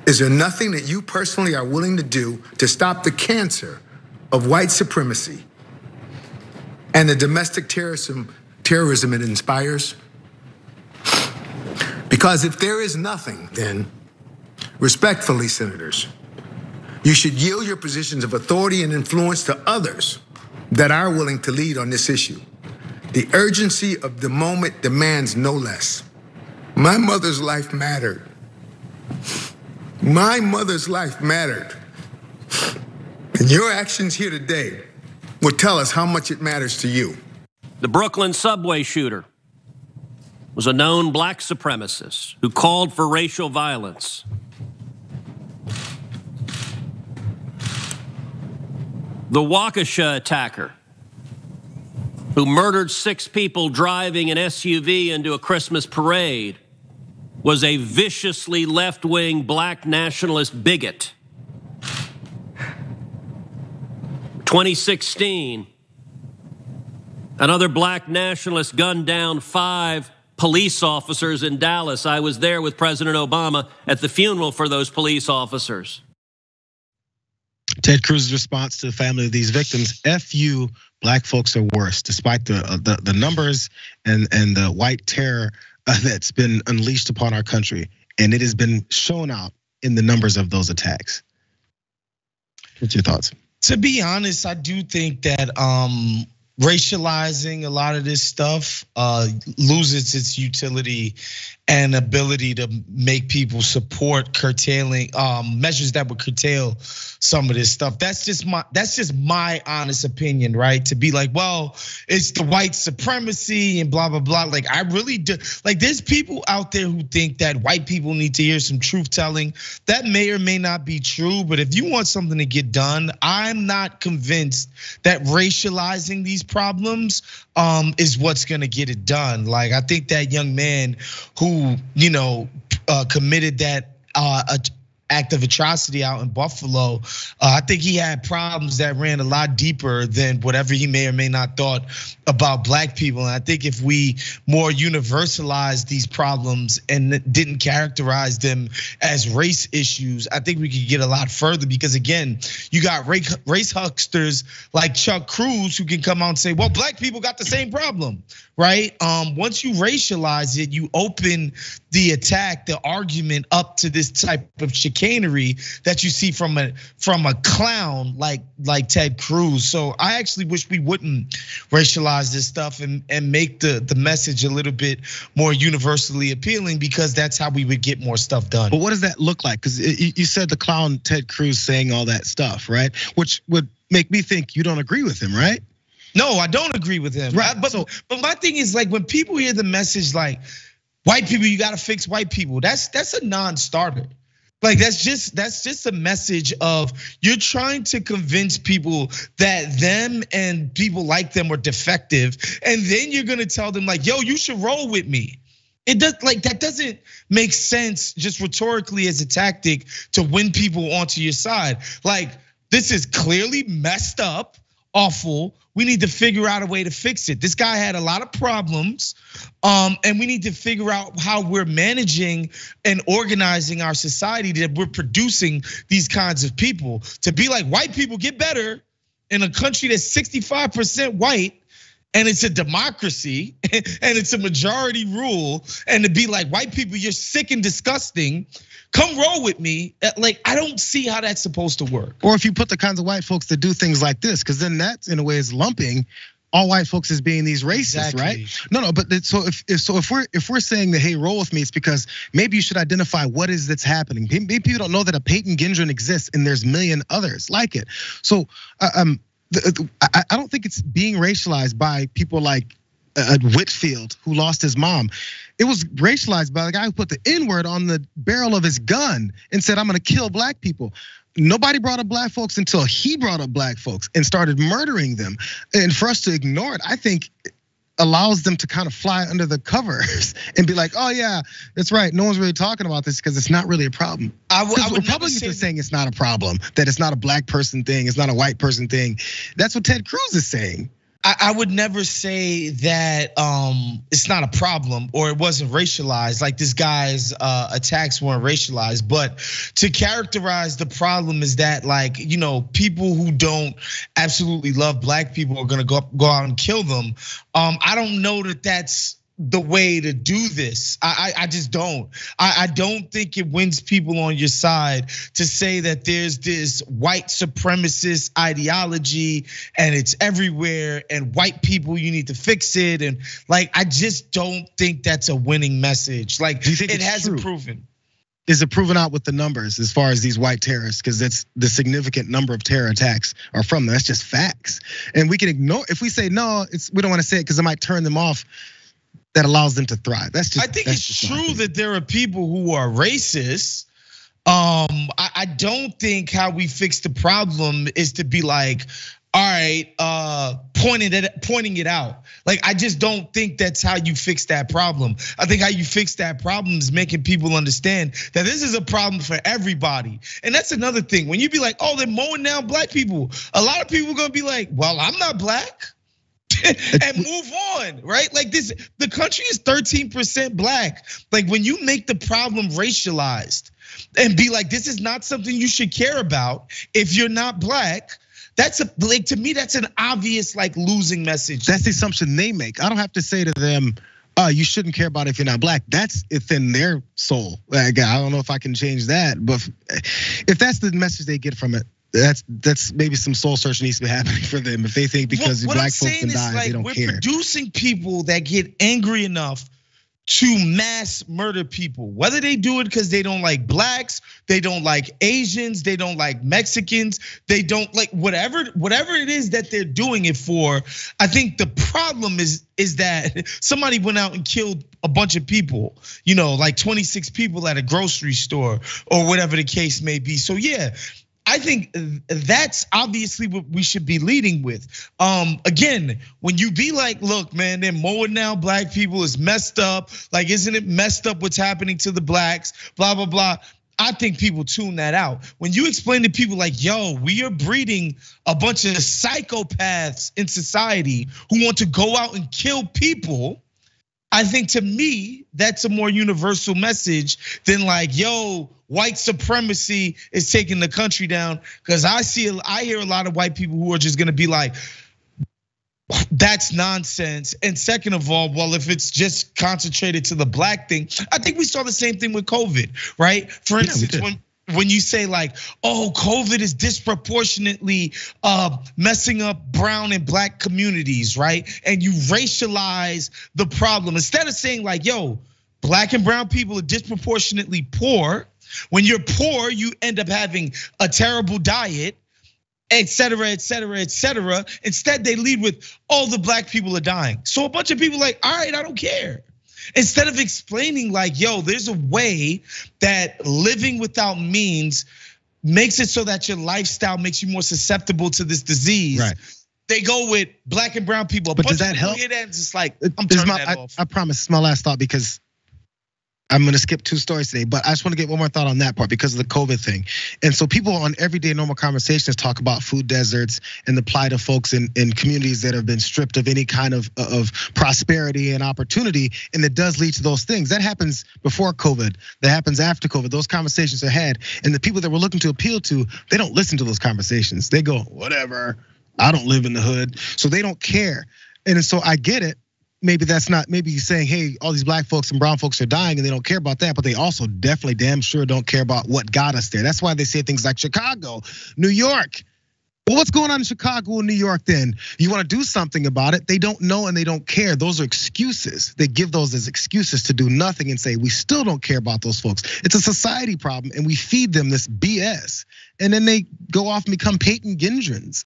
Is there nothing that you personally are willing to do to stop the cancer of white supremacy and the domestic terrorism it inspires? Because if there is nothing, then respectfully, senators, you should yield your positions of authority and influence to others that are willing to lead on this issue. The urgency of the moment demands no less. My mother's life mattered. My mother's life mattered. And your actions here today will tell us how much it matters to you. The Brooklyn subway shooter was a known black supremacist who called for racial violence. The Waukesha attacker who murdered 6 people driving an SUV into a Christmas parade was a viciously left-wing black nationalist bigot. 2016, another black nationalist gunned down 5 police officers in Dallas. I was there with President Obama at the funeral for those police officers. Ted Cruz's response to the family of these victims: F you, black folks are worse, despite the numbers and the white terror that's been unleashed upon our country. And it has been shown out in the numbers of those attacks. What's your thoughts? To be honest, I do think that racializing a lot of this stuff loses its utility and ability to make people support curtailing measures that would curtail some of this stuff. That's just my honest opinion, right? To be like, well, it's the white supremacy and blah blah blah. Like, I really do. Like, there's people out there who think that white people need to hear some truth telling. That may or may not be true, but if you want something to get done, I'm not convinced that racializing these problems is what's gonna get it done. Like, I think that young man who committed that act of atrocity out in Buffalo, I think he had problems that ran a lot deeper than whatever he may or may not thought about black people. And I think if we more universalized these problems and didn't characterize them as race issues, I think we could get a lot further. Because again, you got race hucksters like Chuck Cruz who can come out and say, well, black people got the same problem, right? Once you racialize it, you open the attack, the argument up to this type of chicanery that you see from a clown like Ted Cruz. So I actually wish we wouldn't racialize this stuff and make the message a little bit more universally appealing, because that's how we would get more stuff done. But what does that look like? Because you said the clown Ted Cruz saying all that stuff, right? Which would make me think you don't agree with him, right? No, I don't agree with him. Right. But my thing is, like, when people hear the message like, white people, you gotta fix white people, that's a non-starter. Like, that's just a message of, you're trying to convince people that them and people like them are defective, and then you're gonna tell them like, yo, you should roll with me. It does, like, that doesn't make sense just rhetorically as a tactic to win people onto your side. Like, this is clearly messed up, awful. We need to figure out a way to fix it. This guy had a lot of problems, and we need to figure out how we're managing and organizing our society, that we're producing these kinds of people. To be like, white people get better in a country that's 65% white, and it's a democracy, and it's a majority rule, and to be like, white people, you're sick and disgusting, come roll with me. Like, I don't see how that's supposed to work. Or if you put the kinds of white folks that do things like this, because then that in a way is lumping all white folks as being these racists, exactly. Right? No, but so if we're saying that, hey, roll with me, it's because maybe you should identify what is that's happening. Maybe people don't know that a Payton Gendron exists, and there's a million others like it. So I don't think it's being racialized by people like Whitfield, who lost his mom. It was racialized by the guy who put the N-word on the barrel of his gun and said, I'm gonna kill black people. Nobody brought up black folks until he brought up black folks and started murdering them. And for us to ignore it, I think allows them to kind of fly under the covers and be like, oh yeah, that's right. No one's really talking about this because it's not really a problem. Republicans are saying it's not a problem, that it's not a black person thing, it's not a white person thing. That's what Ted Cruz is saying. I would never say that it's not a problem or it wasn't racialized, like this guy's attacks weren't racialized. But to characterize the problem is that, like, you know, people who don't absolutely love black people are gonna go out and kill them. I don't know that that's the way to do this. I just don't. I don't think it wins people on your side to say that there's this white supremacist ideology and it's everywhere and white people, you need to fix it. And like, I just don't think that's a winning message. Like, do you think it hasn't proven. Is it proven out with the numbers as far as these white terrorists? Because that's the significant number of terror attacks are from them. That's just facts. And we can ignore, if we say, no, we don't want to say it because it might turn them off. That allows them to thrive. That's just. I think it's true that there are people who are racist. I don't think how we fix the problem is to be like, all right, pointing it out. Like, I just don't think that's how you fix that problem. I think how you fix that problem is making people understand that this is a problem for everybody. And that's another thing. When you be like, oh, they're mowing down black people, a lot of people are gonna be like, well, I'm not black. And move on, right? Like this, the country is 13% black. Like, when you make the problem racialized and be like, this is not something you should care about if you're not black. That's like, to me, that's an obvious like losing message. That's the assumption they make. I don't have to say to them, you shouldn't care about it if you're not black. That's within their soul. Like, I don't know if I can change that, but if that's the message they get from it, that's maybe some soul search needs to be happening for them. If they think because black folks can die, they don't care. We're producing people that get angry enough to mass murder people, whether they do it because they don't like blacks, they don't like Asians, they don't like Mexicans, they don't like whatever it is that they're doing it for. I think the problem is that somebody went out and killed a bunch of people, you know, like 26 people at a grocery store or whatever the case may be. So yeah, I think that's obviously what we should be leading with. Again, when you be like, look, man, they're mowing down black people, it's messed up. Like, isn't it messed up what's happening to the blacks? Blah, blah, blah. I think people tune that out. When you explain to people like, yo, we are breeding a bunch of psychopaths in society who want to go out and kill people, I think to me, that's a more universal message than like, yo, white supremacy is taking the country down. Because I hear a lot of white people who are just gonna be like, that's nonsense. And second of all, well, if it's just concentrated to the black thing, I think we saw the same thing with COVID, right? For instance, when you say like, oh, COVID is disproportionately messing up brown and black communities, right? And you racialize the problem. Instead of saying like, yo, black and brown people are disproportionately poor. When you're poor, you end up having a terrible diet, et cetera, et cetera, et cetera. Instead, they lead with all the black people are dying. So a bunch of people are like, all right, I don't care. Instead of explaining like, yo, there's a way that living without means makes it so that your lifestyle makes you more susceptible to this disease. Right. They go with black and brown people. But does that help? It's just like, I'm turning that off. I promise, it's my last thought because I'm gonna skip 2 stories today, but I just wanna get one more thought on that part because of the COVID thing. And so people on everyday normal conversations talk about food deserts and the plight of folks in communities that have been stripped of any kind of prosperity and opportunity. And it does lead to those things. That happens before COVID, that happens after COVID. Those conversations are had. And the people that we're looking to appeal to, they don't listen to those conversations. They go, whatever, I don't live in the hood. So they don't care. And so I get it. Maybe that's not, maybe he's saying, hey, all these black folks and brown folks are dying and they don't care about that, but they also definitely damn sure don't care about what got us there. That's why they say things like Chicago, New York. Well, what's going on in Chicago and New York then? You wanna do something about it, they don't know and they don't care. Those are excuses. They give those as excuses to do nothing and say, we still don't care about those folks. It's a society problem and we feed them this BS. And then they go off and become Payton Gendrons.